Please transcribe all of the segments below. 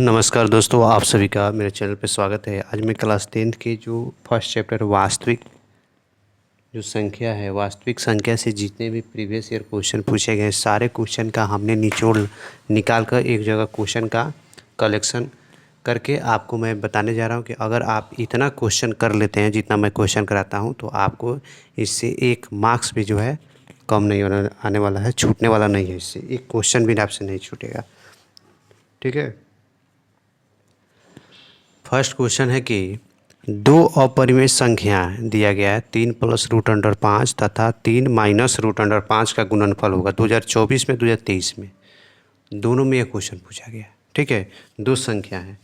नमस्कार दोस्तों, आप सभी का मेरे चैनल पे स्वागत है। आज मैं क्लास 10th के जो फर्स्ट चैप्टर वास्तविक जो संख्या है, वास्तविक संख्या से जितने भी प्रीवियस ईयर क्वेश्चन पूछे गए सारे क्वेश्चन का हमने निचोड़ निकाल कर एक जगह क्वेश्चन का कलेक्शन करके आपको मैं बताने जा रहा हूँ कि अगर आप इतना क्वेश्चन कर लेते हैं जितना मैं क्वेश्चन कराता हूँ तो आपको इससे एक मार्क्स भी जो है कम नहीं होने आने वाला है, छूटने वाला नहीं है। इससे एक क्वेश्चन भी आपसे नहीं छूटेगा। ठीक है। फर्स्ट क्वेश्चन है कि दो अपरिमेय संख्या दिया गया है 3 + √5 तथा 3 - √5 का गुणनफल होगा 2024 में 2023 में। दोनों में यह क्वेश्चन पूछा गया है। ठीक है, दो संख्या है।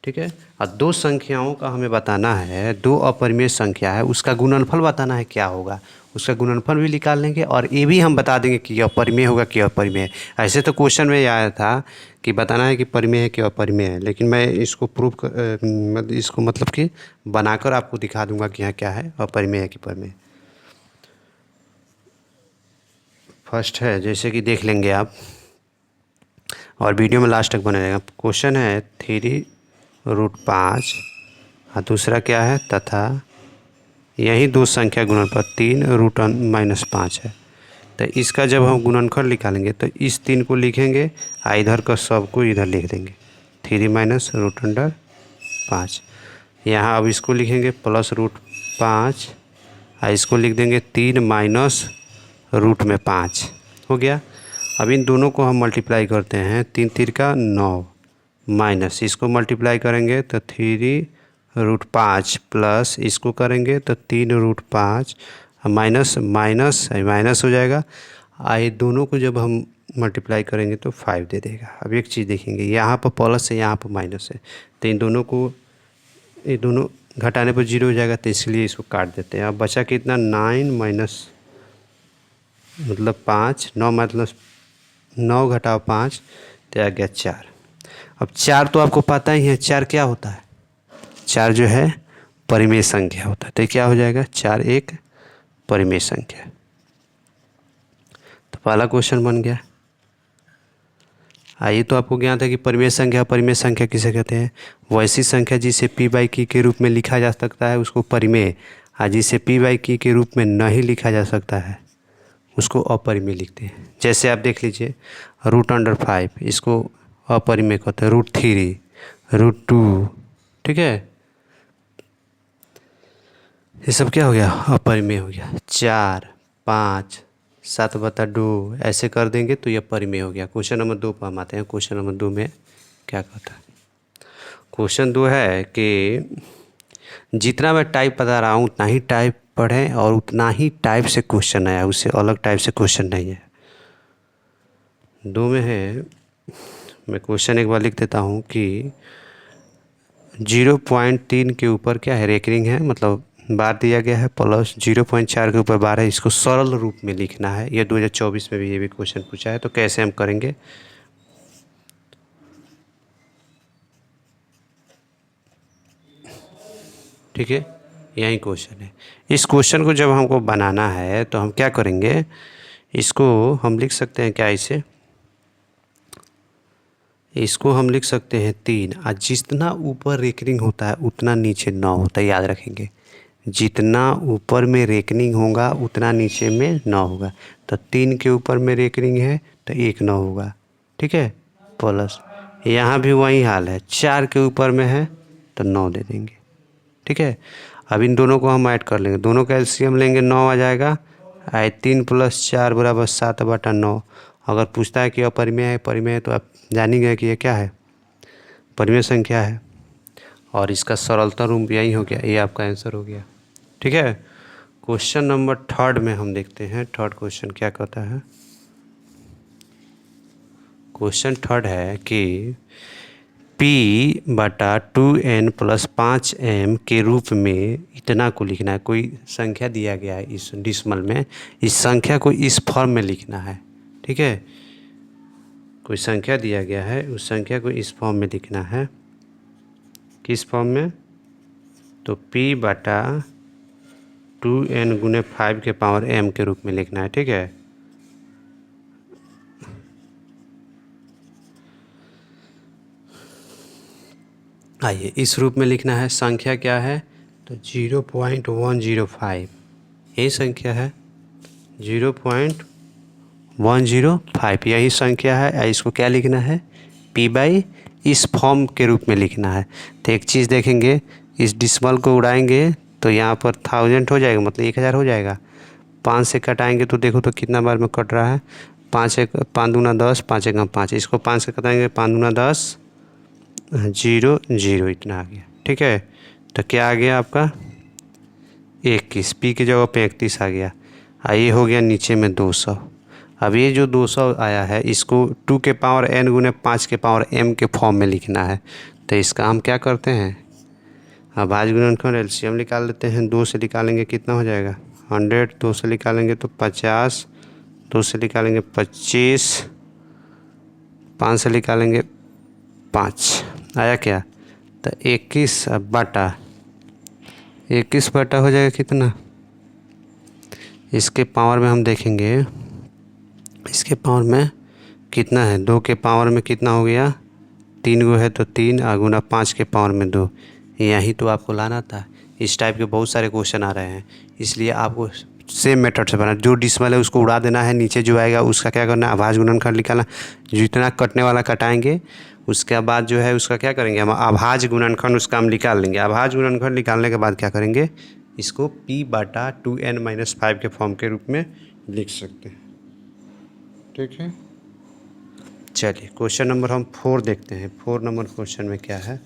ठीक है, और दो संख्याओं का हमें बताना है, दो अपरिमेय संख्या है उसका गुणनफल बताना है क्या होगा। उसका गुणनफल भी निकाल लेंगे और ये भी हम बता देंगे कि अपरिमेय होगा कि अपरिमेय है। ऐसे तो क्वेश्चन में आया था कि बताना है कि परिमेय है कि अपरिमेय है, लेकिन मैं इसको इसको मतलब कि बनाकर आपको दिखा दूंगा कि यहाँ क्या है, अपरिमेय है कि परिमेय। फर्स्ट है, जैसे कि देख लेंगे आप और वीडियो में लास्ट तक बने रहेगा। क्वेश्चन है 3√5 और दूसरा क्या है तथा यही दो संख्या गुणनफल 3√5 है। तो इसका जब हम गुणनफल निकालेंगे तो इस 3 को लिखेंगे और इधर का सब को इधर लिख देंगे 3 - √5। यहाँ अब इसको लिखेंगे +√5 और इसको लिख देंगे 3 - √5 हो गया। अब इन दोनों को हम मल्टीप्लाई करते हैं, 3 - 3 = 9 माइनस इसको मल्टीप्लाई करेंगे तो 3√5 प्लस इसको करेंगे तो 3√5 माइनस माइनस माइनस हो जाएगा। ये दोनों को जब हम मल्टीप्लाई करेंगे तो 5 दे देगा। अब एक चीज़ देखेंगे, यहाँ पर प्लस है यहाँ पर माइनस है, तो इन दोनों को ये दोनों घटाने पर 0 हो जाएगा, तो इसलिए इसको काट देते हैं। अब बचा कितना 9 माइनस मतलब 5, 9 मतलब 9 घटाओ 5 तो आ गया 4। अब 4 तो आपको पता ही है 4 क्या होता है, 4 जो है परिमेय संख्या होता है। तो क्या हो जाएगा 4 एक परिमेय संख्या। तो पहला क्वेश्चन बन गया। आइए, तो आपको ज्ञात है कि परिमेय संख्या किसे कहते हैं। वैसी संख्या जिसे p/k के रूप में लिखा जा सकता है उसको परिमेय, और जिसे p/k के रूप में नहीं लिखा जा सकता है उसको अपरिमेय लिखते हैं। जैसे आप देख लीजिए √5 इसको अपरिमेय कहते हैं, √3, √2। ठीक है, ये सब क्या हो गया, अपरिमेय हो गया। 4, 5, 7/2 ऐसे कर देंगे तो ये परिमेय हो गया। क्वेश्चन नंबर 2 पर हम आते हैं। क्वेश्चन नंबर 2 में क्या कहता है। क्वेश्चन 2 है कि जितना मैं टाइप बता रहा हूँ उतना ही टाइप पढ़ें और उतना ही टाइप से क्वेश्चन आया, उससे अलग टाइप से क्वेश्चन नहीं है। 2 में है, मैं क्वेश्चन एक बार लिख देता हूँ कि 0.3 के ऊपर क्या है, रेकरिंग है, मतलब बार दिया गया है, प्लस 0.4 के ऊपर बार है। इसको सरल रूप में लिखना है। ये 2024 में भी ये भी क्वेश्चन पूछा है। तो कैसे हम करेंगे, ठीक है, यही क्वेश्चन है। इस क्वेश्चन को जब हमको बनाना है तो हम क्या करेंगे, इसको हम लिख सकते हैं क्या, इसको हम लिख सकते हैं 3, और जितना ऊपर रेकरिंग होता है उतना नीचे 9 होता है, याद रखेंगे। जितना ऊपर में रेकनिंग होगा उतना नीचे में 9 होगा। तो 3 के ऊपर में रेकनिंग है तो 1 9 होगा। ठीक है, प्लस यहाँ भी वही हाल है, 4 के ऊपर में है तो 9 दे देंगे। ठीक है, अब इन दोनों को हम ऐड कर लेंगे, दोनों का एलसीएम लेंगे, 9 आ जाएगा। 3 + 4 = 7/9। अगर पूछता है कि अपरिमेय है परिमेय है तो आप जान ही गए कि ये क्या है, परिमेय संख्या है। और इसका सरलता रूप यही हो गया, ये आपका आंसर हो गया। ठीक है, क्वेश्चन नंबर 3 में हम देखते हैं। थर्ड क्वेश्चन क्या कहता है। क्वेश्चन 3 है कि p/2n + 5m के रूप में इतना को लिखना है। कोई संख्या दिया गया है इस डिसमल में, इस संख्या को इस फॉर्म में लिखना है। ठीक है, कोई संख्या दिया गया है, उस संख्या को इस फॉर्म में लिखना है। किस फॉर्म में, तो p/2n × 5 के पावर m के रूप में लिखना है। ठीक है, आइए इस रूप में लिखना है। संख्या क्या है? तो 0.105 यही संख्या है, 0.105 यही संख्या है। इसको क्या लिखना है? p/, इस फॉर्म के रूप में लिखना है। तो एक चीज़ देखेंगे, इस डिसमल को उड़ाएंगे तो यहाँ पर 1000 हो जाएगा, मतलब 1000 हो जाएगा। 5 से कटाएंगे तो देखो तो कितना बार में कट रहा है, 5 दूना 10, 5 एकम 5। इसको 5 से कटाएंगे, 5 दूना 10, 0 0 इतना आ गया। ठीक है, तो क्या आ गया आपका? 21। पी की जगह पे 31 आ गया। ये हो गया नीचे में 200। अब ये जो 200 आया है इसको 2 के पावर n गुने 5 के पावर m के फॉर्म में लिखना है। तो इसका हम क्या करते हैं, अभाज्य गुणनखंड एलसीएम निकाल लेते हैं। 2 से निकालेंगे कितना हो जाएगा? 100। 2 से निकालेंगे तो 50। 2 से निकालेंगे 25। 5 से निकालेंगे 5। आया क्या? तो 21 बटा 21 बटा हो जाएगा कितना? इसके पावर में हम देखेंगे, इसके पावर में कितना है? 2 के पावर में कितना हो गया? 3 गो है तो 3 गुना 5 के पावर में 2। यही तो आपको लाना था। इस टाइप के बहुत सारे क्वेश्चन आ रहे हैं, इसलिए आपको सेम मेथड से बना। जो डिसमल है उसको उड़ा देना है, नीचे जो आएगा उसका क्या करना है? अभाज्य गुणनखंड निकालना। जितना कटने वाला कटाएंगे, उसके बाद जो है उसका क्या करेंगे? हम अभाज्य गुणनखंड उसका हम निकाल लेंगे। अभाज्य गुणनखंड निकालने के बाद क्या करेंगे? इसको p/2n-5 के फॉर्म के रूप में लिख सकते हैं। ठीक है, चलिए क्वेश्चन नंबर हम 4 देखते हैं। 4 नंबर क्वेश्चन में क्या है?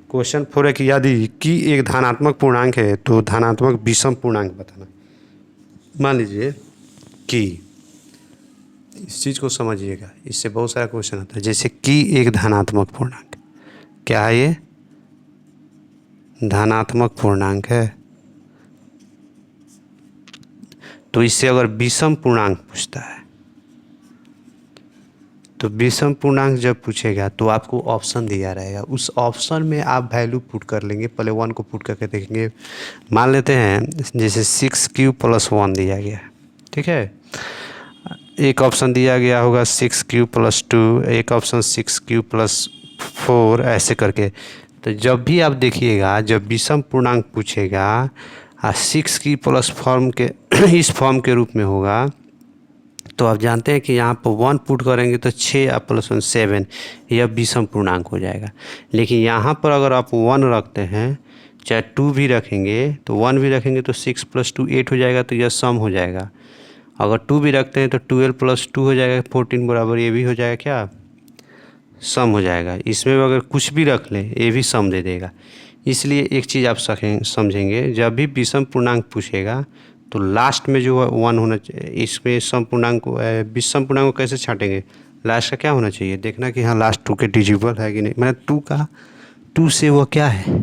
क्वेश्चन 4 है कि यदि की एक धनात्मक पूर्णांक है तो धनात्मक विषम पूर्णांक बताना। मान लीजिए कि, इस चीज़ को समझिएगा, इससे बहुत सारा क्वेश्चन आता है। जैसे कि एक धनात्मक पूर्णांक, क्या है ये? धनात्मक पूर्णांक है। तो इससे अगर विषम पूर्णांक पूछता है, तो विषम पूर्णांक जब पूछेगा तो आपको ऑप्शन दिया रहेगा। उस ऑप्शन में आप वैल्यू पुट कर लेंगे। पहले 1 को पुट करके देखेंगे। मान लेते हैं जैसे 6³ + 1 दिया गया है। ठीक है, एक ऑप्शन दिया गया होगा 6³ + 2, एक ऑप्शन 6³ + 4, ऐसे करके। तो जब भी आप देखिएगा, जब विषम पूर्णांक पूछेगा 6³ + फॉर्म के इस फॉर्म के रूप में होगा, तो आप जानते हैं कि यहाँ पर 1 पुट करेंगे तो 6 + 1 7, यह विषम पूर्णांक हो जाएगा। लेकिन यहाँ पर अगर आप 1 रखते हैं, चाहे 2 भी रखेंगे, तो 1 भी रखेंगे तो 6 + 2 8 हो जाएगा, तो यह सम हो जाएगा। अगर 2 भी रखते हैं तो 12 + 2 हो जाएगा 14 बराबर, ये भी हो जाएगा क्या? सम हो जाएगा। इसमें अगर कुछ भी रख लें ये भी सम दे देगा। इसलिए एक चीज़ आप समझेंगे, जब भी विषम पूर्णांक पूछेगा तो लास्ट में जो 1 होना चाहिए। इसमें सम पूर्णांक को, विषम पूर्णांक को कैसे छाँटेंगे? लास्ट का क्या होना चाहिए? देखना कि हाँ लास्ट 2 के डिजिबल है कि नहीं। मैंने 2 से वो क्या है,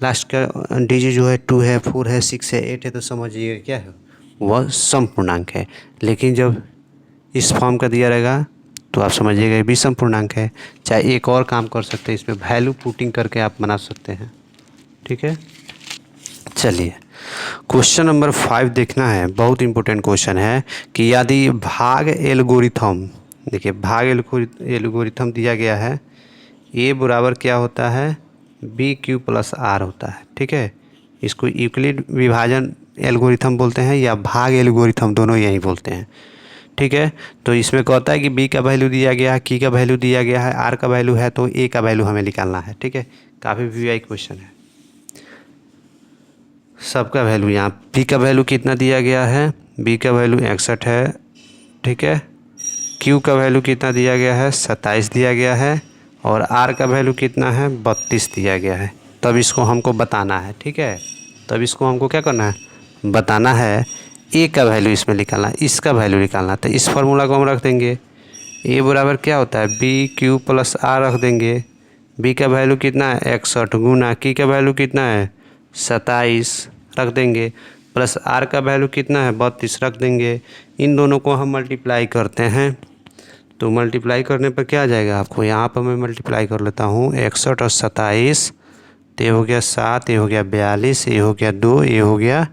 लास्ट का डिजिट जो है 2 है, 4 है, 6 है, 8 है, तो समझिएगा क्या है? वह सम पूर्णांक है। लेकिन जब इस फॉर्म का दिया रहेगा तो आप समझिएगा ये विषम पूर्णांक है। चाहे एक और काम कर सकते हैं, इसमें वैल्यू पुटिंग करके आप बना सकते हैं। ठीक है, चलिए क्वेश्चन नंबर 5 देखना है। बहुत इंपॉर्टेंट क्वेश्चन है कि यदि भाग एल्गोरिथम, देखिए भाग एल्गोरिथम दिया गया है, ए बराबर क्या होता है? BQ + R होता है। ठीक है, इसको यूक्लिड विभाजन एल्गोरिथम बोलते हैं या भाग एल्गोरिथम, दोनों यही बोलते हैं। ठीक है, तो इसमें कहता है कि बी का वैल्यू दिया गया है, की का वैल्यू दिया गया है, आर का वैल्यू है, तो ए का वैल्यू हमें निकालना है। ठीक है, काफ़ी वीआई क्वेश्चन है। सबका वैल्यू यहाँ बी का वैल्यू कितना दिया गया है? बी का वैल्यू 61 है। ठीक है, क्यू का वैल्यू कितना दिया गया है? 27 दिया गया है। और आर का वैल्यू कितना है? 32 दिया गया है। तब इसको हमको बताना है। ठीक है, तब इसको हमको क्या करना है? बताना है। ए का वैल्यू इसमें निकालना है, इसका वैल्यू निकालना है। तो इस फार्मूला को हम रख देंगे, ए बराबर क्या होता है? BQ + R रख देंगे। बी का वैल्यू कितना है? 61 गुना की का वैल्यू कितना है? 27 रख देंगे, प्लस आर का वैल्यू कितना है? 32 रख देंगे। इन दोनों को हम मल्टीप्लाई करते हैं, तो मल्टीप्लाई करने पर क्या आ जाएगा आपको? यहाँ पर मैं मल्टीप्लाई कर लेता हूँ, 61 और 27, तो ये हो गया 7, ये हो गया 42, ये हो गया 2, ये हो गया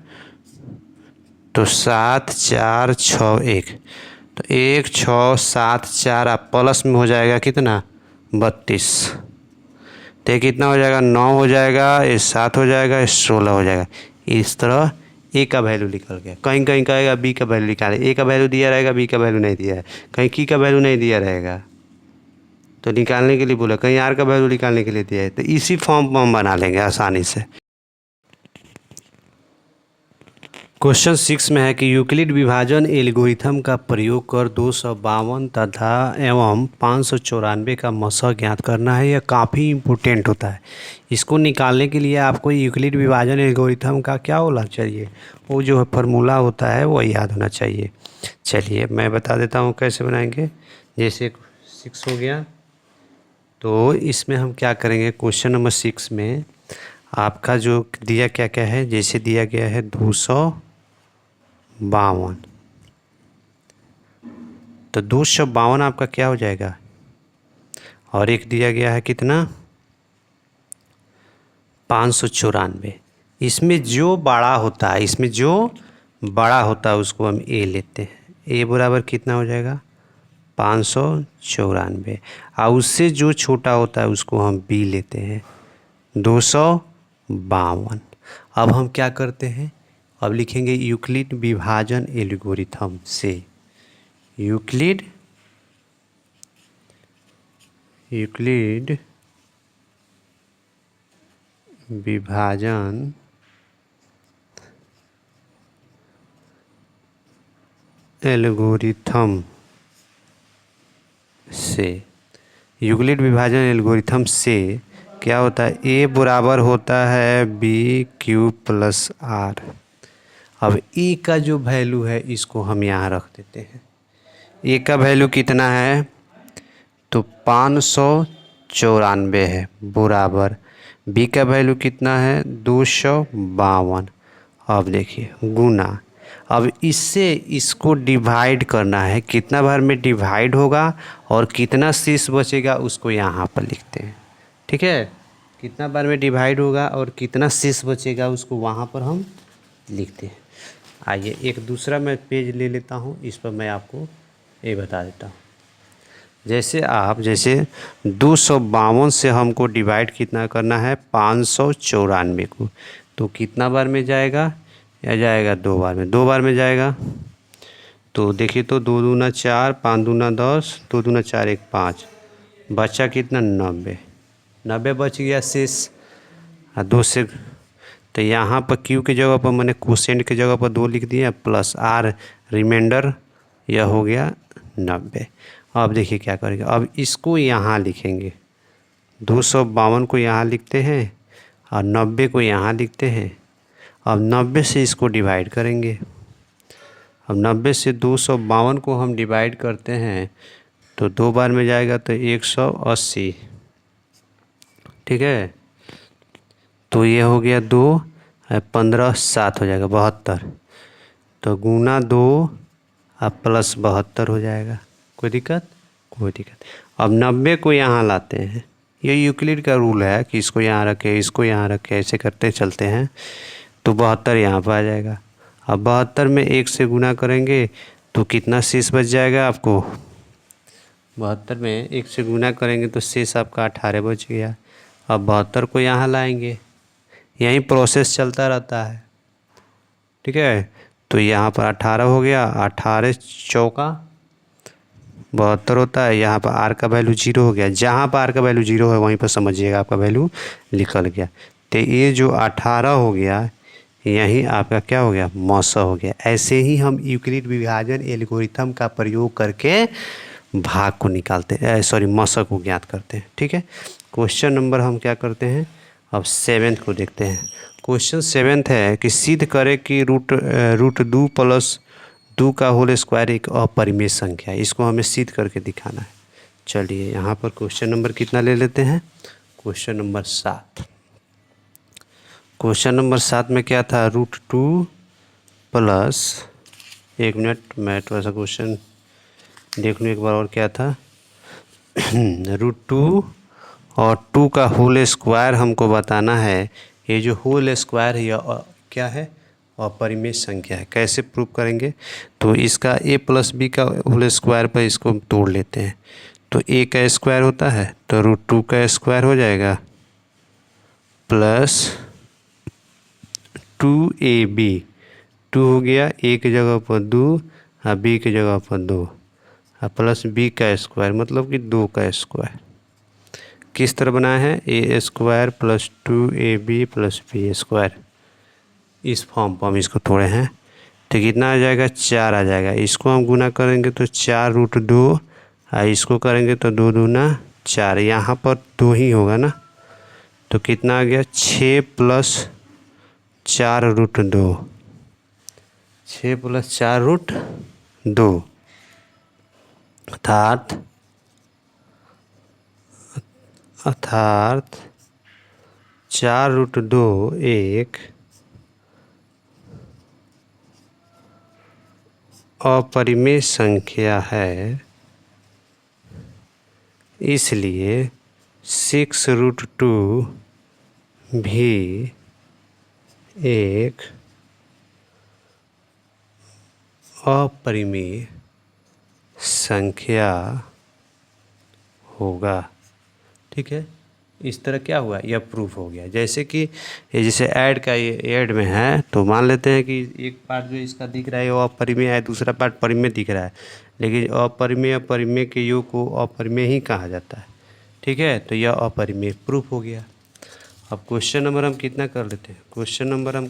तो 7 4 6 1, तो 1 6 7 4 आप प्लस में हो जाएगा कितना 32। तो कितना हो जाएगा 9 हो जाएगा, ये 7 हो जाएगा, ये 16 हो जाएगा। इस तरह ए का वैल्यू निकल गया। कहीं कहीं कहेगा बी का वैल्यू निकाले, ए का वैल्यू दिया रहेगा, बी का वैल्यू नहीं दिया है, कहीं की का वैल्यू नहीं दिया रहेगा तो निकालने के लिए बोला, कहीं आर का वैल्यू निकालने के लिए दिया है। तो इसी फॉर्म में हम बना लेंगे आसानी से। क्वेश्चन 6 में है कि यूक्लिड विभाजन एल्गोरिथम का प्रयोग कर 252 तथा एवं 594 का मसह ज्ञात करना है। यह काफ़ी इम्पोर्टेंट होता है। इसको निकालने के लिए आपको यूक्लिड विभाजन एल्गोरिथम का क्या होना चाहिए, वो जो फार्मूला होता है वो याद होना चाहिए। चलिए मैं बता देता हूँ कैसे बनाएंगे। जैसे 6 हो गया, तो इसमें हम क्या करेंगे, क्वेश्चन नंबर 6 में आपका जो दिया क्या क्या है, जैसे दिया गया है 252, तो 252 आपका क्या हो जाएगा, और एक दिया गया है कितना 594। इसमें जो बड़ा होता है, इसमें जो बड़ा होता है उसको हम ए लेते हैं। ए बराबर कितना हो जाएगा 594, और उससे जो छोटा होता है उसको हम बी लेते हैं 252। अब हम क्या करते हैं, अब लिखेंगे यूक्लिड विभाजन एल्गोरिथम से, यूक्लिड विभाजन एल्गोरिथम से, यूक्लिड विभाजन एल्गोरिथम से क्या होता है, ए बराबर होता है बी क्यू प्लस आर। अब ए का जो वैल्यू है इसको हम यहाँ रख देते हैं। ए का वैल्यू कितना है, तो 594 है, बराबर बी का वैल्यू कितना है 252। अब देखिए गुना, अब इससे इसको डिवाइड करना है, कितना बार में डिवाइड होगा और कितना शेष बचेगा उसको यहाँ पर लिखते हैं। ठीक है, कितना बार में डिवाइड होगा और कितना शेष बचेगा उसको वहाँ पर हम लिखते हैं। आइए एक दूसरा मैं पेज ले लेता हूँ, इस पर मैं आपको ये बता देता हूँ। जैसे 252 से हमको डिवाइड कितना करना है 594 को, तो कितना बार में जाएगा, या जाएगा 2 बार में, 2 बार में जाएगा। तो देखिए तो 2 दूना 4, 5 दूना 10, 2 दूना 4 1 5, बचा कितना 90 बच गया शेष। 2 से तो यहाँ पर क्यू की जगह पर मैंने क्वोशेंट की जगह पर 2 लिख दिया, प्लस आर रिमाइंडर, यह हो गया 90। अब देखिए क्या करेंगे, अब इसको यहाँ लिखेंगे, 252 को यहाँ लिखते हैं और 90 को यहाँ लिखते हैं। अब 90 से इसको डिवाइड करेंगे। अब 90 से 252 को हम डिवाइड करते हैं तो 2 बार में जाएगा तो 180। ठीक है, तो ये हो गया 2 15 7 हो जाएगा 72, तो गुना 2 अब प्लस 72 हो जाएगा। कोई दिक्कत, कोई दिक्कत। अब 90 को यहाँ लाते हैं, ये यूक्लिड का रूल है कि इसको यहाँ रखे, इसको यहाँ रखे, ऐसे करते चलते हैं, तो 72 यहाँ पर आ जाएगा। अब 72 में 1 से गुना करेंगे तो कितना शेष बच जाएगा आपको, 72 में 1 से गुना करेंगे तो शेष आपका 18 बच गया। अब 72 को यहाँ लाएंगे, यहीं प्रोसेस चलता रहता है। ठीक है, तो यहाँ पर 18 हो गया, 18 चौका 72 होता है, यहाँ पर आर का वैल्यू 0 हो गया। जहाँ पर आर का वैल्यू 0 है वहीं पर समझिएगा आपका वैल्यू निकल गया। तो ये जो 18 हो गया यहीं आपका क्या हो गया, मौसा हो गया। ऐसे ही हम यूक्लिड विभाजन एल्गोरिथम का प्रयोग करके भाग को निकालते हैं, सॉरी मौसा को ज्ञात करते हैं। ठीक है, क्वेश्चन नंबर हम क्या करते हैं, अब 7 को देखते हैं। क्वेश्चन 7 है कि सिद्ध करें कि रूट 2 प्लस 2 का होल स्क्वायर एक अपरिमेय संख्या है। इसको हमें सिद्ध करके दिखाना है। चलिए यहाँ पर क्वेश्चन नंबर कितना ले लेते हैं, क्वेश्चन नंबर 7। क्वेश्चन नंबर 7 में क्या था, रूट 2 प्लस, एक मिनट मैं थोड़ा सा क्वेश्चन देख लूँ एक बार और, क्या था रूट 2 और 2 का होल स्क्वायर हमको बताना है। ये जो होल स्क्वायर है यह क्या है, अपरिमेय संख्या है। कैसे प्रूव करेंगे? तो इसका a प्लस बी का होल स्क्वायर पर इसको तोड़ लेते हैं। तो a का स्क्वायर होता है तो √2 का स्क्वायर हो जाएगा प्लस 2ab। 2 हो गया a की जगह पर 2 और b की जगह पर 2 और प्लस b का स्क्वायर मतलब कि 2 का स्क्वायर। किस तरह बनाया है? a square plus 2ab plus b square. इस फॉर्म पर हम इसको तोड़े हैं तो कितना आ जाएगा? 4 आ जाएगा। इसको हम गुना करेंगे तो 4√2 और इसको करेंगे तो 2 दूना 4। यहाँ पर 2 ही होगा ना, तो कितना आ गया? 6 प्लस 4√2। 6 प्लस 4√2 अर्थात 4√2 एक अपरिमेय संख्या है, इसलिए 6√2 भी एक अपरिमेय संख्या होगा। ठीक है, इस तरह क्या हुआ? यह प्रूफ हो गया। जैसे कि ये जैसे ऐड का ये ऐड में है तो मान लेते हैं कि एक पार्ट जो इसका दिख रहा है वो अपरिमेय है, दूसरा पार्ट परिमेय दिख रहा है, लेकिन अपरिमेय परिमेय के योग को अपरिमेय ही कहा जाता है। ठीक है, तो यह अपरिमेय प्रूफ हो गया। अब क्वेश्चन नंबर हम कितना कर लेते हैं? क्वेश्चन नंबर हम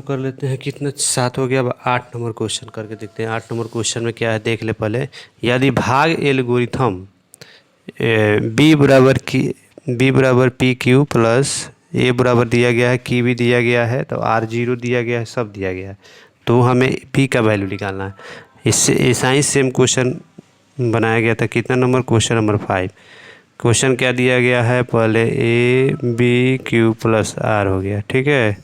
कर लेते हैं कितना? 7 हो गया। अब 8 नंबर क्वेश्चन करके देखते हैं। 8 नंबर क्वेश्चन में क्या है देख ले पहले। यदि भाग एल्गोरिथम b बराबर PQ प्लस a बराबर दिया गया है, की भी दिया गया है, तो R0 दिया गया है, सब दिया गया है, तो हमें p का वैल्यू निकालना है। इससे ऐसा ही सेम क्वेश्चन बनाया गया था। कितना नंबर? Question number 5। क्वेश्चन क्या दिया गया है? पहले ABQ प्लस R हो गया। ठीक है,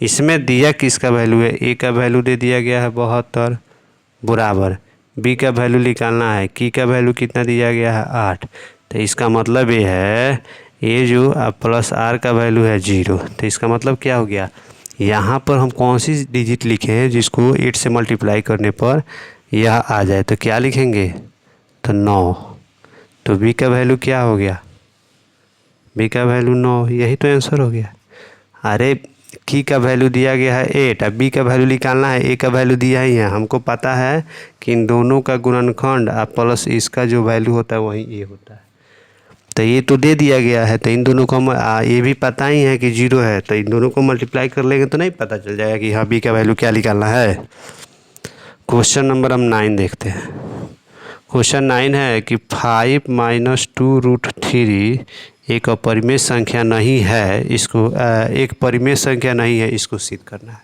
इसमें दिया किसका वैल्यू है? a का वैल्यू दे दिया गया है 72 बराबर b का वैल्यू निकालना है। की का वैल्यू कितना दिया गया है? 8। तो इसका मतलब ये है a जो प्लस r का वैल्यू है 0। तो इसका मतलब क्या हो गया? यहाँ पर हम कौन सी डिजिट लिखे हैं जिसको 8 से मल्टीप्लाई करने पर यह आ जाए? तो क्या लिखेंगे? तो 9। तो b का वैल्यू क्या हो गया? b का वैल्यू 9। यही तो आंसर हो गया। अरे की का वैल्यू दिया गया है 8, अब बी का वैल्यू निकालना है। ए का वैल्यू दिया ही है, हमको पता है कि इन दोनों का गुणनखंड और प्लस इसका जो वैल्यू होता है वही ए होता है। तो ये तो दे दिया गया है, तो इन दोनों को हम ये भी पता ही है कि 0 है, तो इन दोनों को मल्टीप्लाई कर लेंगे तो नहीं पता चल जाएगा कि हाँ बी का वैल्यू क्या निकालना है। क्वेश्चन नंबर हम 9 देखते हैं। क्वेश्चन 9 है कि 5 - 2√3 एक अपरिमेय संख्या नहीं है, इसको एक परिमेय संख्या नहीं है, इसको सिद्ध करना है।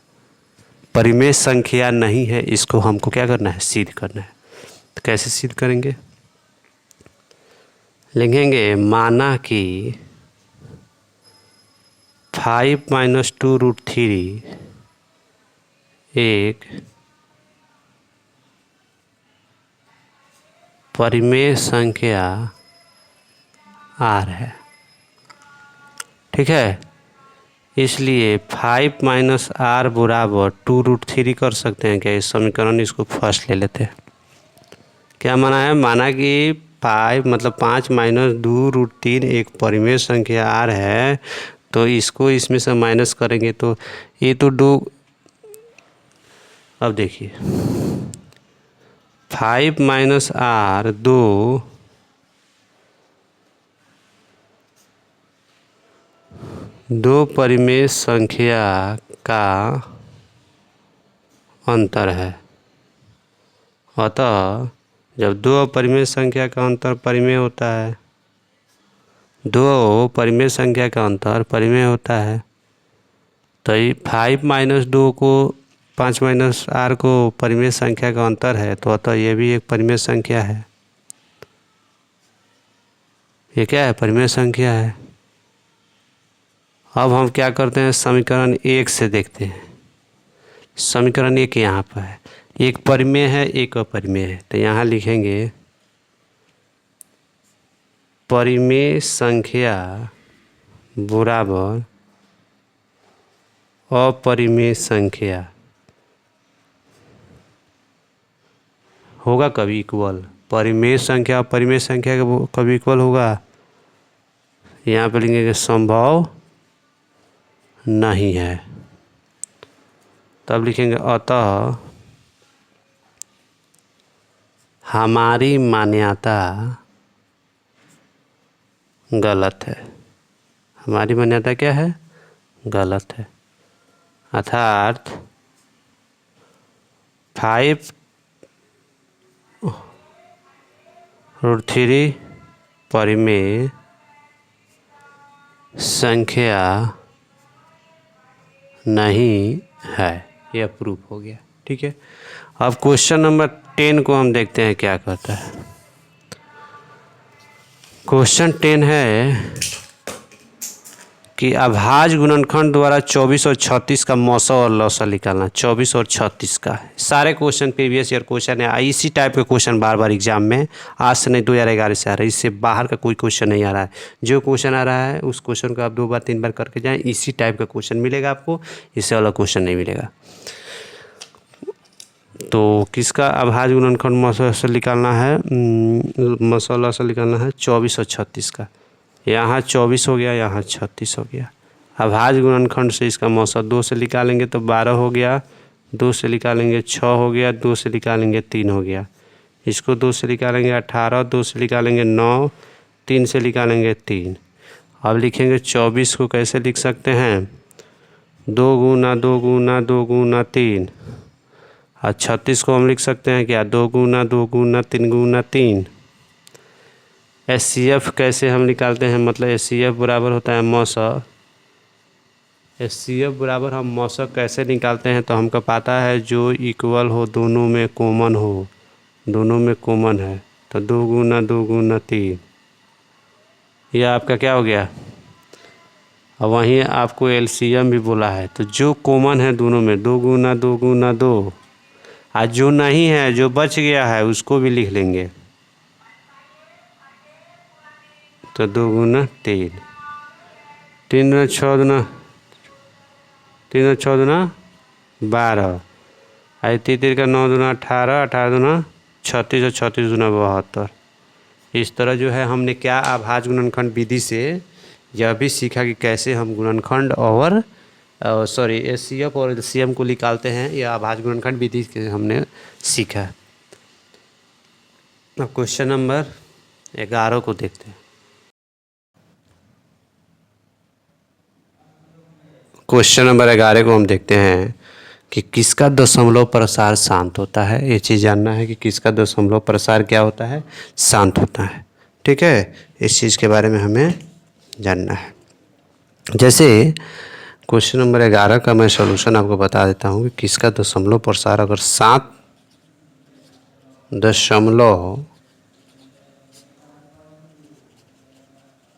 परिमेय संख्या नहीं है, इसको हमको क्या करना है? सिद्ध करना है। तो कैसे सिद्ध करेंगे? लिखेंगे माना कि 5 - 2√3 एक परिमेय संख्या R है। ठीक है, इसलिए 5 - R बराबर 2√3 कर सकते हैं क्या? इस समीकरण इसको फर्स्ट ले लेते हैं। क्या माना है? माना कि 5 मतलब 5 - 2√3 एक परिमेय संख्या R है, तो इसको इसमें से माइनस करेंगे तो ये तो 2। अब देखिए 5 - R 2 परिमेय संख्या का अंतर है। अतः जब 2 परिमेय संख्या का अंतर परिमेय होता है, 2 परिमेय संख्या का अंतर परिमेय होता है, तो 5 - 2 को 5 - R को परिमेय संख्या का अंतर है, तो अतः ये भी एक परिमेय संख्या है। ये क्या है? परिमेय संख्या है। अब हम क्या करते हैं? समीकरण 1 से देखते हैं। समीकरण 1 यहाँ पर है, एक परिमेय है एक अपरिमेय है, तो यहाँ लिखेंगे परिमेय संख्या बराबर अपरिमेय संख्या होगा कभी इक्वल। परिमेय संख्या अपरिमेय संख्या के कभी इक्वल होगा? यहाँ पे लिखेंगे कि संभव नहीं है। तब लिखेंगे अतः हमारी मान्यता गलत है। हमारी मान्यता क्या है? गलत है। अर्थात 5√3 परिमेय संख्या नहीं है। यह प्रूफ हो गया। ठीक है, अब क्वेश्चन नंबर 10 को हम देखते हैं क्या कहता है। क्वेश्चन 10 है कि अभाज्य गुणनखंड द्वारा 24 और 36 का मौसा और लौसा निकालना। 24 और 36 का सारे क्वेश्चन प्रीवियस ईयर क्वेश्चन है। इसी टाइप के क्वेश्चन बार बार एग्जाम में आज से नहीं 2011 से आ रहा है। इससे बाहर का कोई क्वेश्चन नहीं आ रहा है। जो क्वेश्चन आ रहा है उस क्वेश्चन को आप 2 बार 3 बार करके जाएं, इसी टाइप का क्वेश्चन मिलेगा आपको, इससे अलग क्वेश्चन नहीं मिलेगा। तो किसका अभाज्य गुणनखंड मौसा से निकालना है? मौसा लौसा निकालना है 24 और 36 का। यहाँ 24 हो गया, यहाँ 36 हो गया। अभाज्य गुणनखंड से इसका मौसा 2 से निकालेंगे तो 12 हो गया, 2 से निकालेंगे 6 हो गया, 2 से निकालेंगे 3 हो गया। इसको 2 से निकालेंगे 18, 2 से निकालेंगे 9, 3 से निकालेंगे 3। अब लिखेंगे 24 को कैसे लिख सकते हैं? 2 गुना 2 गुना 2 गुना 3। और 36 को हम लिख सकते हैं क्या? 2 गुना 2 गुना 3 गुना 3। HCF कैसे हम निकालते हैं? मतलब HCF बराबर होता है मौसा। HCF बराबर हम मौसा कैसे निकालते हैं? तो हमको पता है जो इक्वल हो, दोनों में कॉमन हो, दोनों में कॉमन है। तो 2 गुना 2 गुना 3, यह आपका क्या हो गया? और वहीं आपको LCM भी बोला है। तो जो कॉमन है दोनों में 2 गुना 2 गुना 2, और जो नहीं है, जो बच गया है, उसको भी लिख लेंगे। तो 2 गुना 3, 3 दुना 6 दुना 3 दुना 6 दुना 12, 3 का 9 दुना 18, 18 दुना 36 और 36 दुना 72। इस तरह जो है हमने क्या अभाज्य गुणनखंड विधि से यह भी सीखा कि कैसे हम गुणनखंड और HCF और LCM को निकालते हैं। यह अभाज्य गुणनखंड विधि से हमने सीखा। अब क्वेश्चन नंबर 11 को देखते हैं। क्वेश्चन नंबर 11 को हम देखते हैं कि किसका दशमलव प्रसार शांत होता है। ये चीज़ जानना है कि किसका दशमलव प्रसार क्या होता है? शांत होता है। ठीक है, इस चीज़ के बारे में हमें जानना है। जैसे क्वेश्चन नंबर 11 का मैं सॉल्यूशन आपको बता देता हूँ कि किसका दशमलव प्रसार अगर 7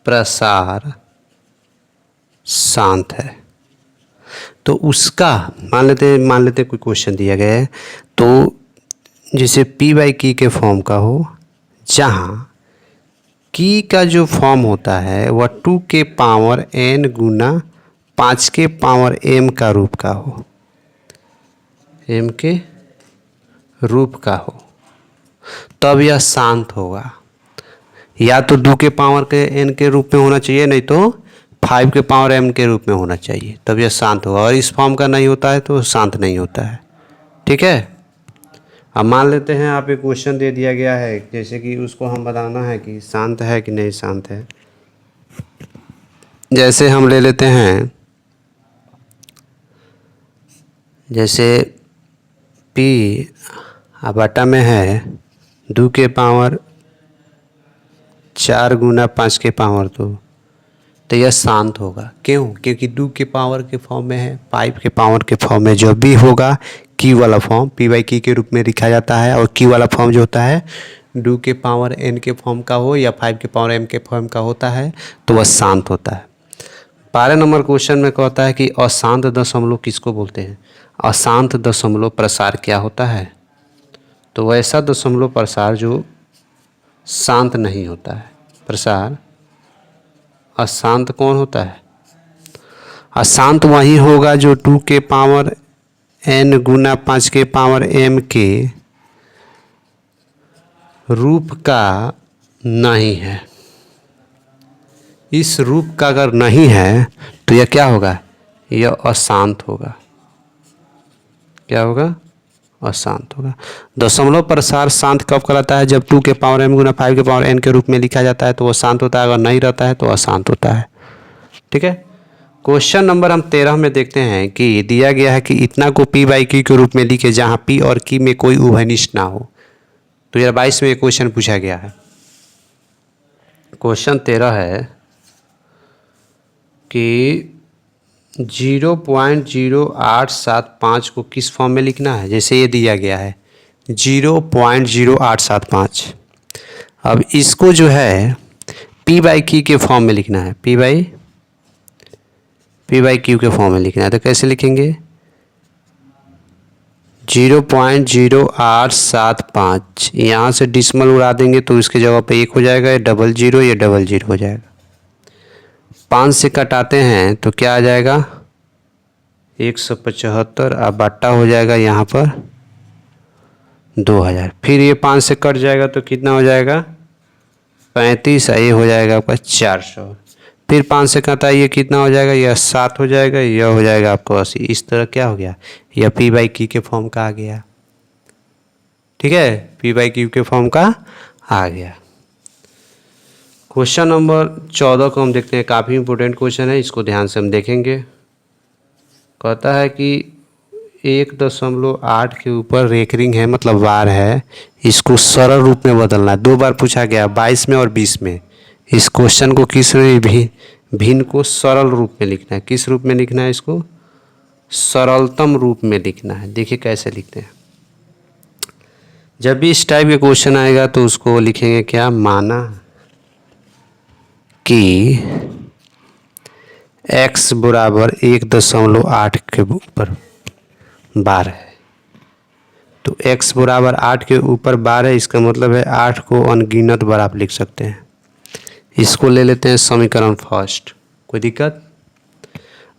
प्रसार शांत है तो उसका मान लेते कोई क्वेश्चन दिया गया है तो जैसे P/Q के फॉर्म का हो, जहाँ की का जो फॉर्म होता है वह 2 के पावर n गुना 5 के पावर m का रूप का हो, m के रूप का हो, तब यह शांत होगा। या तो 2 के पावर के n के रूप में होना चाहिए, नहीं तो 5 के पावर m के रूप में होना चाहिए, तब यह शांत होगा। और इस फॉर्म का नहीं होता है तो शांत नहीं होता है। ठीक है, अब मान लेते हैं आप एक क्वेश्चन दे दिया गया है, जैसे कि उसको हम बताना है कि शांत है कि नहीं शांत है। जैसे हम ले लेते हैं, जैसे P बटा में है 2 के पावर 4 गुना 5 के पावर 2, तो यह शांत होगा। क्यों? क्योंकि 2 के पावर के फॉर्म में है, 5 के पावर के फॉर्म में जो भी होगा Q वाला फॉर्म P/Q के रूप में लिखा जाता है, और Q वाला फॉर्म जो होता है 2 के पावर n के फॉर्म का हो या 5 के पावर m के फॉर्म का होता है तो वह शांत होता है। 12 नंबर क्वेश्चन में कहता है कि अशांत दशमलव किसको बोलते हैं? अशांत दशमलव प्रसार क्या होता है? तो वैसा दशमलव प्रसार जो शांत नहीं होता है, प्रसार अशांत कौन होता है? अशांत वही होगा जो 2 के पावर n गुना 5 के पावर m के रूप का नहीं है। इस रूप का अगर नहीं है तो यह क्या होगा? यह अशांत होगा। क्या होगा? अशांत होगा। दशमलव प्रसार शांत कब कहलाता है? जब 2 के पावर m गुना 5 के पावर n के रूप में लिखा जाता है तो वह शांत होता है, अगर नहीं रहता है तो अशांत होता है। ठीक है। क्वेश्चन नंबर हम 13 में देखते हैं कि दिया गया है कि इतना को p बाई q के रूप में लिखे जहां p और q में कोई उभयनिष्ठ ना हो। 2022 में एक क्वेश्चन पूछा गया है। क्वेश्चन 13 है कि 0.0875 को किस फॉर्म में लिखना है? जैसे ये दिया गया है 0.0875। अब इसको जो है p बाई q के फॉर्म में लिखना है। p बाई q के फॉर्म में लिखना है। तो कैसे लिखेंगे? 0.0875 यहाँ से डिसमल उड़ा देंगे तो इसके जगह पे 1 हो जाएगा, ये 00, ये 00 हो जाएगा। 5 से कटाते हैं तो क्या आ जाएगा? 175। अब बट्टा हो जाएगा यहाँ पर 2000। फिर ये 5 से कट जाएगा तो कितना हो जाएगा? 35। ये हो जाएगा आपका 400। फिर 5 से कटा ये कितना हो जाएगा? यह 7 हो जाएगा, यह हो जाएगा आपको 80। इस तरह क्या हो गया? यह p बाई q के फॉर्म का आ गया। ठीक है, p बाई q के फॉर्म का आ गया। क्वेश्चन नंबर 14 को हम देखते हैं। काफ़ी इंपॉर्टेंट क्वेश्चन है, इसको ध्यान से हम देखेंगे। कहता है कि 1.8 के ऊपर रेकरिंग है, मतलब बार है, इसको सरल रूप में बदलना है। 2 बार पूछा गया, 22 में और 20 में। इस क्वेश्चन को किस भिन्न को सरल रूप में लिखना है। किस रूप में लिखना है? इसको सरलतम रूप में लिखना है। देखिए कैसे लिखते हैं। जब भी इस टाइप के क्वेश्चन आएगा तो उसको लिखेंगे क्या? माना कि x बराबर 1.8 के ऊपर बार है। तो x बराबर 8 के ऊपर बार है, इसका मतलब है 8 को अनगिनत बार आप लिख सकते हैं। इसको ले लेते हैं समीकरण फर्स्ट। कोई दिक्कत?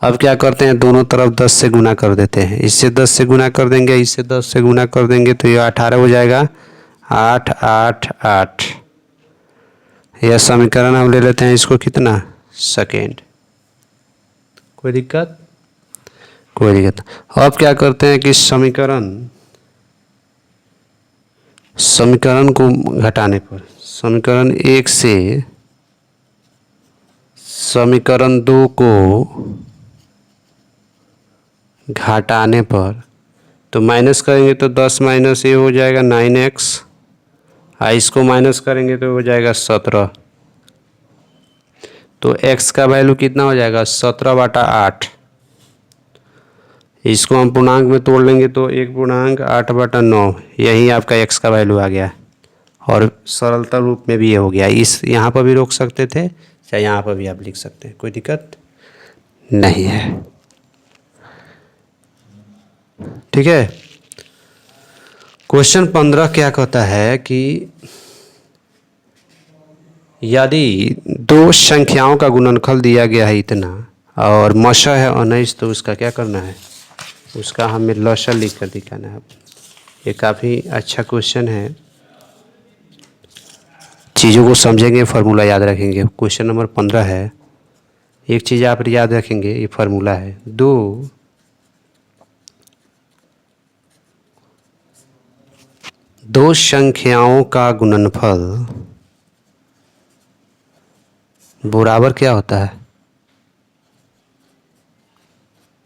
अब क्या करते हैं? दोनों तरफ 10 से गुना कर देते हैं। इससे 10 से गुना कर देंगे, इससे 10 से गुना कर देंगे तो ये 18 हो जाएगा। 8 8 8। यह समीकरण हम ले लेते हैं, इसको कितना? सेकेंड। कोई दिक्कत? कोई दिक्कत। अब क्या करते हैं कि समीकरण को घटाने पर, समीकरण 1 से समीकरण 2 को घटाने पर तो माइनस करेंगे तो 10 माइनस ये हो जाएगा 9x। इसको माइनस करेंगे तो हो जाएगा 17। तो x का वैल्यू कितना हो जाएगा? 17/8। इसको हम पूर्णांक में तोड़ लेंगे तो 1/8/9। यही आपका x का वैल्यू आ गया। और सरलता रूप में भी ये हो गया। इस यहाँ पर भी रोक सकते थे, चाहे यहाँ पर भी आप लिख सकते हैं, कोई दिक्कत नहीं है। ठीक है। क्वेश्चन 15 क्या कहता है कि यदि 2 संख्याओं का गुणनफल दिया गया है इतना और मशा है 19, तो उसका क्या करना है? उसका हमें लसा लिख कर दिखाना है। ये काफ़ी अच्छा क्वेश्चन है। चीज़ों को समझेंगे, फार्मूला याद रखेंगे। क्वेश्चन नंबर 15 है। एक चीज़ आप याद रखेंगे, ये फार्मूला है। 2 संख्याओं का गुणनफल बराबर क्या होता है?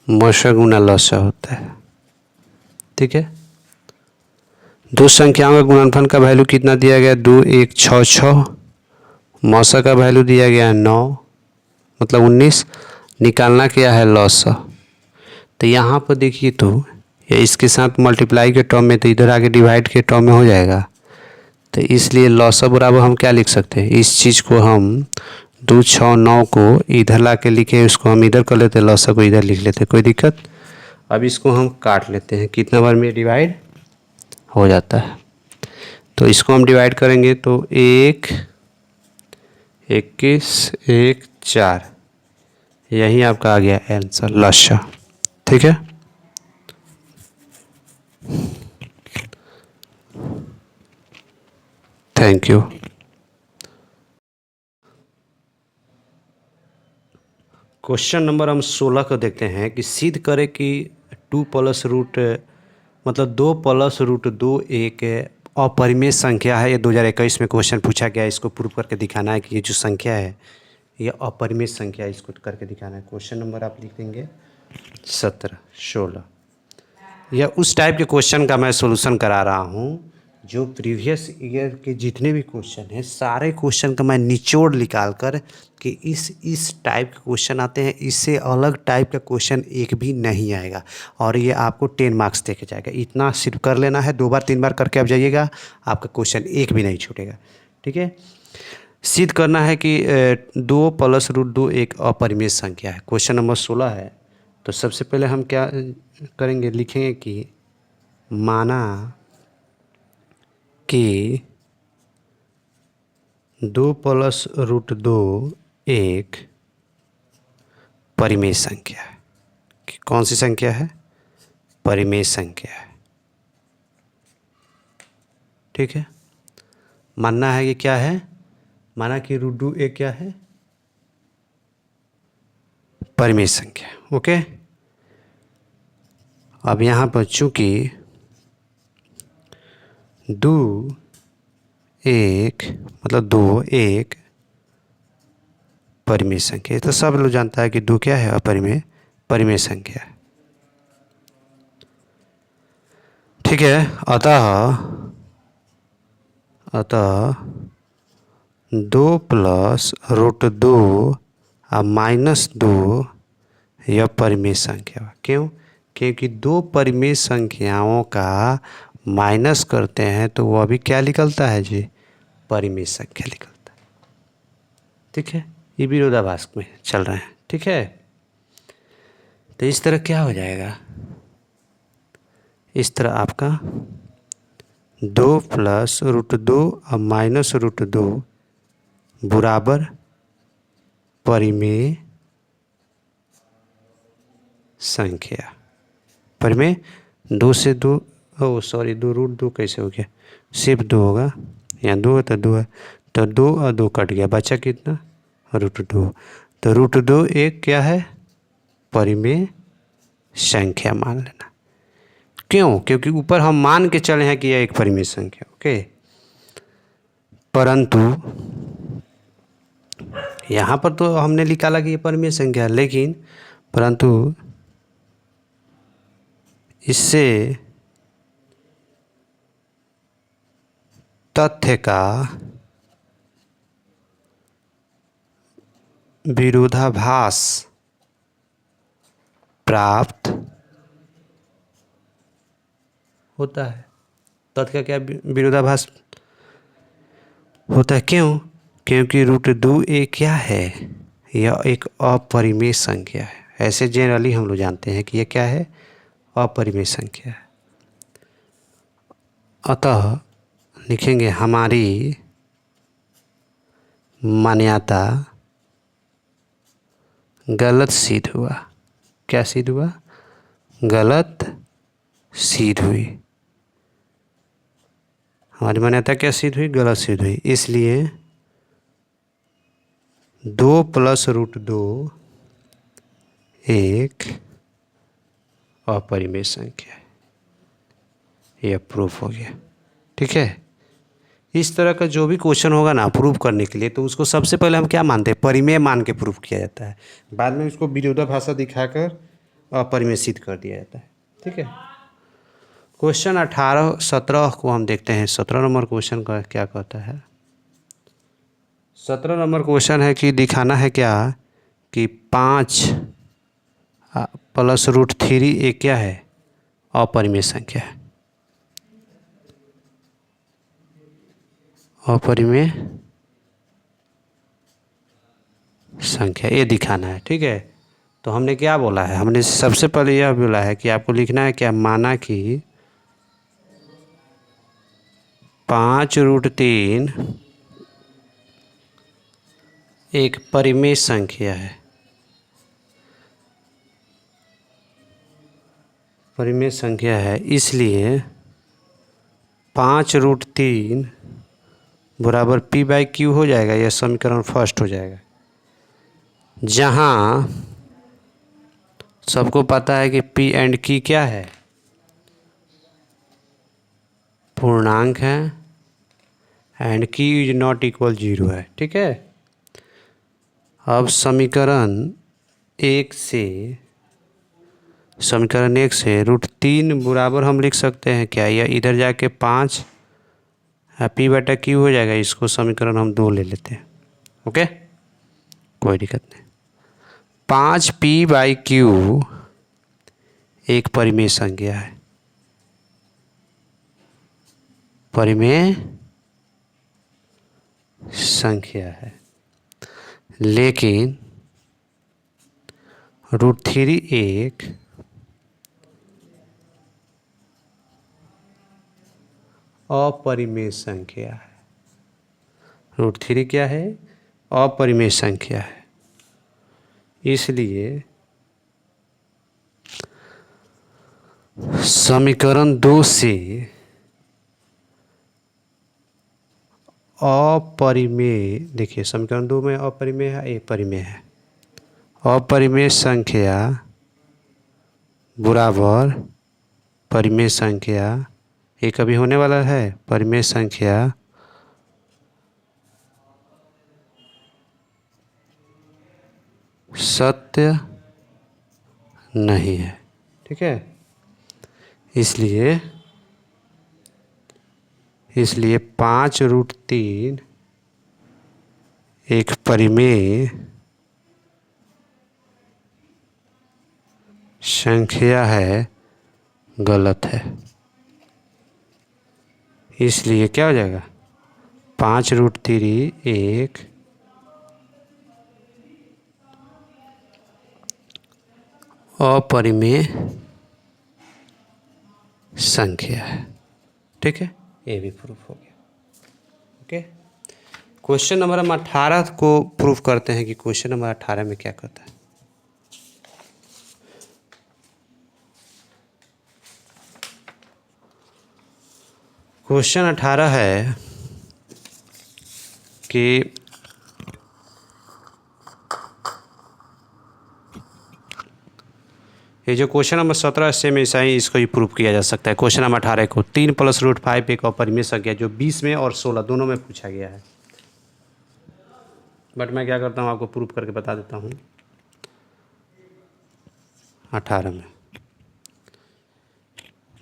मशा गुना लसा होता है। ठीक है। 2 संख्याओं का गुणनफल का वैल्यू कितना दिया गया? 2 1 6 6। मौसा का वैल्यू दिया गया है 9, मतलब 19। निकालना क्या है? लसा। तो यहाँ पर देखिए तो ये इसके साथ मल्टीप्लाई के टर्म में, तो इधर आगे डिवाइड के टर्म में हो जाएगा। तो इसलिए लसा बराबर हम क्या लिख सकते हैं? इस चीज़ को हम 2 6 9 को इधर ला के लिखे, उसको हम इधर कर लेते, लसा को इधर लिख लेते, कोई दिक्कत? अब इसको हम काट लेते हैं, कितना बार में डिवाइड हो जाता है। तो इसको हम डिवाइड करेंगे तो 1 21 1 4, यही आपका आ गया आंसर लक्ष्य। ठीक है, थैंक यू। क्वेश्चन नंबर हम 16 को देखते हैं कि सिद्ध करें कि 2 प्लस रूट मतलब 2 प्लस रूट 2 एक अपरिमेय संख्या है। ये 2021 में क्वेश्चन पूछा गया है। इसको प्रूव करके दिखाना है कि ये जो संख्या है ये अपरिमेय संख्या है। इसको करके दिखाना है। क्वेश्चन नंबर आप लिख देंगे 17 16। यह उस टाइप के क्वेश्चन का मैं सॉल्यूशन करा रहा हूँ जो प्रीवियस ईयर के जितने भी क्वेश्चन हैं सारे क्वेश्चन का मैं निचोड़ निकाल कर कि इस टाइप के क्वेश्चन आते हैं, इससे अलग टाइप का क्वेश्चन एक भी नहीं आएगा और ये आपको 10 मार्क्स दे के जाएगा। इतना सिर्फ कर लेना है, 2 बार 3 बार करके आप जाइएगा, आपका क्वेश्चन एक भी नहीं छूटेगा। ठीक है, सिद्ध करना है कि 2 प्लस रूट 2 एक अपरिमेय संख्या है। क्वेश्चन नंबर 16 है। तो सबसे पहले हम क्या करेंगे, लिखेंगे कि माना कि 2 प्लस रूट 2 एक परिमेय संख्या है। कि कौन सी संख्या है? परिमेय संख्या है। ठीक है, मानना है कि क्या है, माना कि रूट 2 एक क्या है, परिमेय संख्या। ओके, अब यहाँ पर चूंकि 2 एक मतलब 2 एक परिमेय संख्या, तो सब लोग जानता है कि 2 क्या है, अपरिमेय परिमेय संख्या है। ठीक है, अतः 2 प्लस रूट 2 और माइनस 2 यह परिमेय संख्या है। क्यों? क्योंकि 2 परिमेय संख्याओं का माइनस करते हैं तो वह भी क्या निकलता है जी, परिमेय संख्या निकलता है। ठीक है, ये विरोधाभास में चल रहे हैं। ठीक है, तो इस तरह क्या हो जाएगा, इस तरह आपका 2 प्लस रूट 2 और माइनस रूट 2 बराबर परिमेय संख्या। परिमेय 2 से 2 सॉरी 2 रूट 2 कैसे हो गया, सिर्फ 2 होगा, यहाँ 2 है तो 2 है, तो 2 और 2 कट गया, बचा कितना, रूट 2। तो रूट 2 एक क्या है, परिमेय संख्या मान लेना। क्यों? क्योंकि ऊपर हम मान के चले हैं कि यह एक परिमेय संख्या। ओके, परंतु यहाँ पर तो हमने निकाला कि ये परिमेय संख्या है, लेकिन परंतु इससे तथ्य का विरोधाभास प्राप्त होता है। तथ्य का क्या विरोधाभास होता है? क्यों? क्योंकि रूट 2 एक क्या है, यह एक अपरिमेय संख्या है। ऐसे जनरली हम लोग जानते हैं कि यह क्या है, अपरिमेय संख्या है। अतः लिखेंगे हमारी मान्यता गलत सिद्ध हुआ। क्या सिद्ध हुआ? गलत सिद्ध हुई। हमारी मान्यता क्या सिद्ध हुई? गलत सिद्ध हुई। इसलिए 2 प्लस रूट 2 एक अपरिमेय संख्या है, यह प्रूफ हो गया। ठीक है, इस तरह का जो भी क्वेश्चन होगा ना प्रूफ करने के लिए, तो उसको सबसे पहले हम क्या मानते हैं, परिमेय मान के प्रूफ किया जाता है। बाद में उसको विरोधाभास दिखाकर अपरिमेय सिद्ध कर दिया जाता है। ठीक है, क्वेश्चन 18 17 को हम देखते हैं। 17 नंबर क्वेश्चन का क्या कहता है? 17 नंबर क्वेश्चन है कि दिखाना है क्या कि 5 प्लस रूट 3 एक क्या है, अपरिमेय संख्या है। अपरिमेय संख्या ये दिखाना है। ठीक है, तो हमने क्या बोला है, हमने सबसे पहले यह बोला है कि आपको लिखना है क्या, माना कि 5 रूट 3 एक परिमेय संख्या है। परिमेय संख्या है, इसलिए 5√3 बराबर p/q हो जाएगा। यह समीकरण फर्स्ट हो जाएगा, जहाँ सबको पता है कि p एंड q क्या है, पूर्णांक है, and q is not equal 0 है। ठीक है। अब समीकरण एक से √3 बराबर हम लिख सकते हैं क्या, या इधर जाके 5 p/q हो जाएगा। इसको समीकरण हम 2 ले लेते हैं। ओके, कोई दिक्कत नहीं। 5p/q एक परिमेय संख्या है, परिमेय संख्या है, लेकिन √3 एक अपरिमेय संख्या है। √3 क्या है, अपरिमेय संख्या है। इसलिए समीकरण 2 से अपरिमेय, देखिए समीकरण 2 में अपरिमेय है, एक परिमेय है। अपरिमेय संख्या बराबर परिमेय संख्या, ये कभी होने वाला है, परिमेय संख्या सत्य नहीं है। ठीक है। इसलिए 5√3 एक परिमेय संख्या है, गलत है। इसलिए क्या हो जाएगा, 5√3 एक अपरिमेय संख्या है। ठीक है, ये भी प्रूफ हो गया। ओके, क्वेश्चन नंबर हम 18 को प्रूफ करते हैं कि क्वेश्चन नंबर 18 में क्या कहता है। क्वेश्चन 18 है कि ये जो क्वेश्चन नंबर 17 से में ऐसा ही इसको ही प्रूफ किया जा सकता है। क्वेश्चन नंबर 18 को 3 + √5 एक अपरिमेय संख्या जो 20 में और 16 दोनों में पूछा गया है। बट मैं क्या करता हूँ, आपको प्रूफ करके बता देता हूँ। 18 में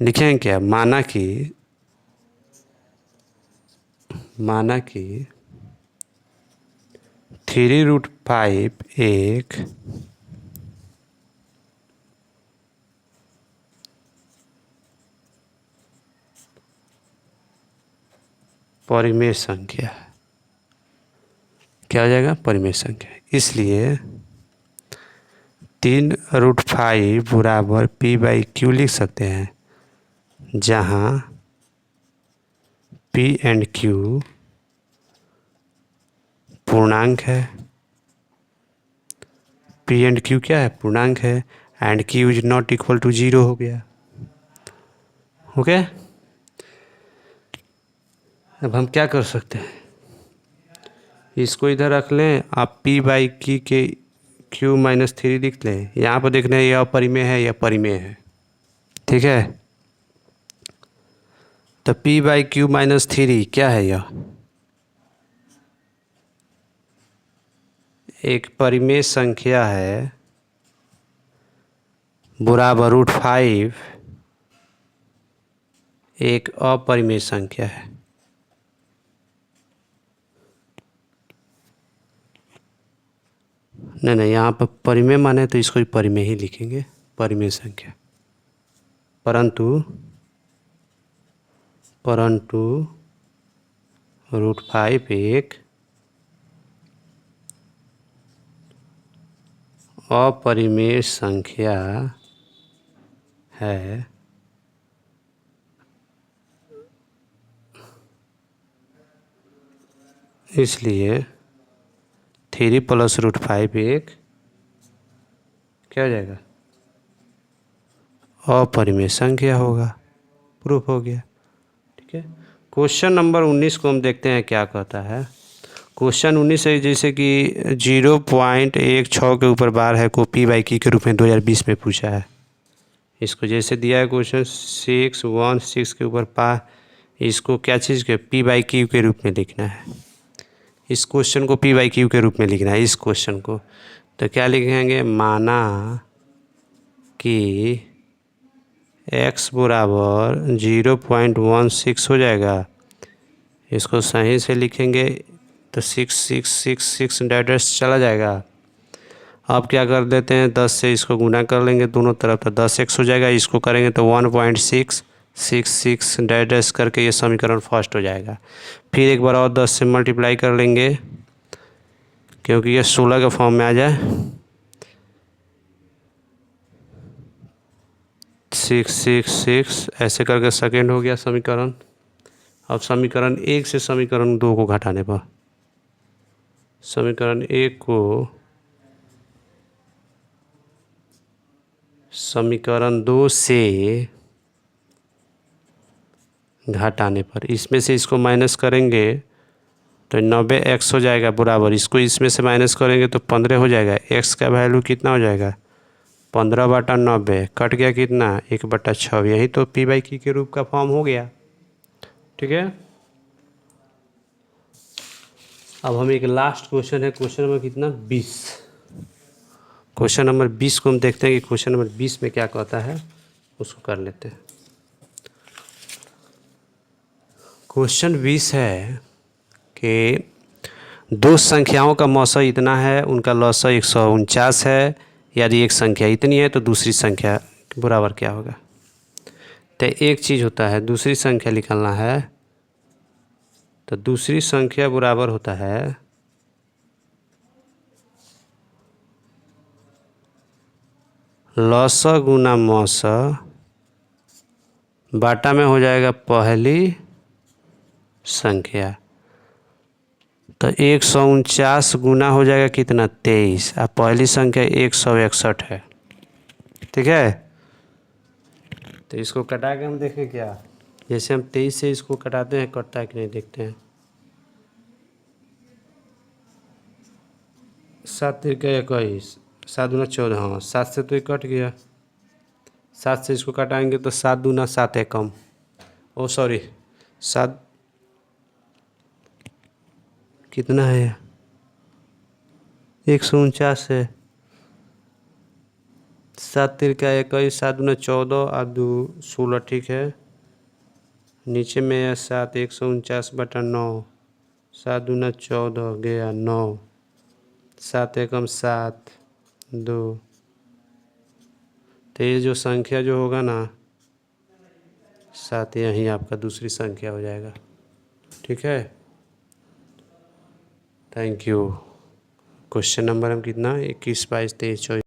लिखें क्या, माना कि 3√5 एक परिमेय संख्या है। क्या हो जाएगा, परिमेय संख्या। इसलिए 3√5 बराबर p/q लिख सकते हैं, जहाँ p एंड q पूर्णांक है। p एंड q क्या है, पूर्णांक है, and q is not equal to 0 हो गया। ओके, अब हम क्या कर सकते हैं, इसको इधर रख लें, आप p/q के q-3 लिख लें। यहाँ पर देखना है यह अपरिमेय है या परिमेय है। ठीक है, तो p/q-3 क्या है, यह एक परिमेय संख्या है बराबर √5 एक अपरिमेय संख्या है। नहीं, यहाँ पर परिमेय माने तो इसको भी परिमेय ही लिखेंगे, परिमेय संख्या। परंतु √5 एक अपरिमेय संख्या है, इसलिए 3 + √5 एक क्या हो जाएगा, अपरिमेय संख्या होगा। प्रूफ हो गया। ठीक है, क्वेश्चन नंबर 19 को हम देखते हैं क्या कहता है। क्वेश्चन 19 है जैसे कि 0.16 के ऊपर बार है को p/q के रूप में 2020 में पूछा है। इसको जैसे दिया है क्वेश्चन 616 के ऊपर इसको क्या चीज़ के p/q के रूप में लिखना है। इस क्वेश्चन को p/q के रूप में लिखना है। इस क्वेश्चन को तो क्या लिखेंगे, माना कि x बराबर 0.16 हो जाएगा। इसको सही से लिखेंगे तो 6666 डायरेक्ट चला जाएगा। अब क्या कर देते हैं, 10 से इसको गुना कर लेंगे दोनों तरफ तो 10x हो जाएगा। इसको करेंगे तो 1.666 डायरेक्ट करके ये समीकरण फर्स्ट हो जाएगा। फिर एक बार और 10 से मल्टीप्लाई कर लेंगे क्योंकि ये 16 के फॉर्म में आ जाए। 666 ऐसे करके सेकेंड हो गया समीकरण। अब समीकरण 1 से समीकरण 2 को घटाने पर समीकरण 1 को समीकरण 2 से घटाने पर इसमें से इसको माइनस करेंगे तो 90x हो जाएगा बराबर। इसको इसमें से माइनस करेंगे तो 15 हो जाएगा। x का वैल्यू कितना हो जाएगा, 15/90 कट गया कितना, 1/6। यही तो p/q के रूप का फॉर्म हो गया। ठीक है, अब हम एक लास्ट क्वेश्चन है, क्वेश्चन नंबर कितना 20। क्वेश्चन नंबर 20 को हम देखते हैं कि क्वेश्चन नंबर 20 में क्या कहता है, उसको कर लेते हैं। क्वेश्चन 20 है कि दो संख्याओं का मौसा इतना है, उनका लौसा 149 है। यदि एक संख्या इतनी है तो दूसरी संख्या बराबर क्या होगा। तो एक चीज़ होता है, दूसरी संख्या निकालना है तो दूसरी संख्या बराबर होता है लौसा गुना मौसा बाटा में हो जाएगा पहली संख्या। तो 149 गुना हो जाएगा कितना 23 और पहली संख्या 161 है। ठीक है, तो इसको कटा के हम देखें क्या, जैसे हम 23 से इसको कटाते हैं कटता है कि नहीं देखते हैं। 7 × 21 7 दूना 14, हाँ 7 से तो ये कट गया। 7 से इसको कटाएंगे तो 7 दूना 7 है कम, ओ सॉरी 7 कितना है 149 है। 7 × 21 7 दूना 14 और 2 16। ठीक है, नीचे में है 7 149/9 7 दूना 14 गया 9 7 एकम 7 2। तो ये जो संख्या जो होगा ना 7 यहीं आपका दूसरी संख्या हो जाएगा। ठीक है, थैंक यू। क्वेश्चन नंबर हम कितना 21 22 23 24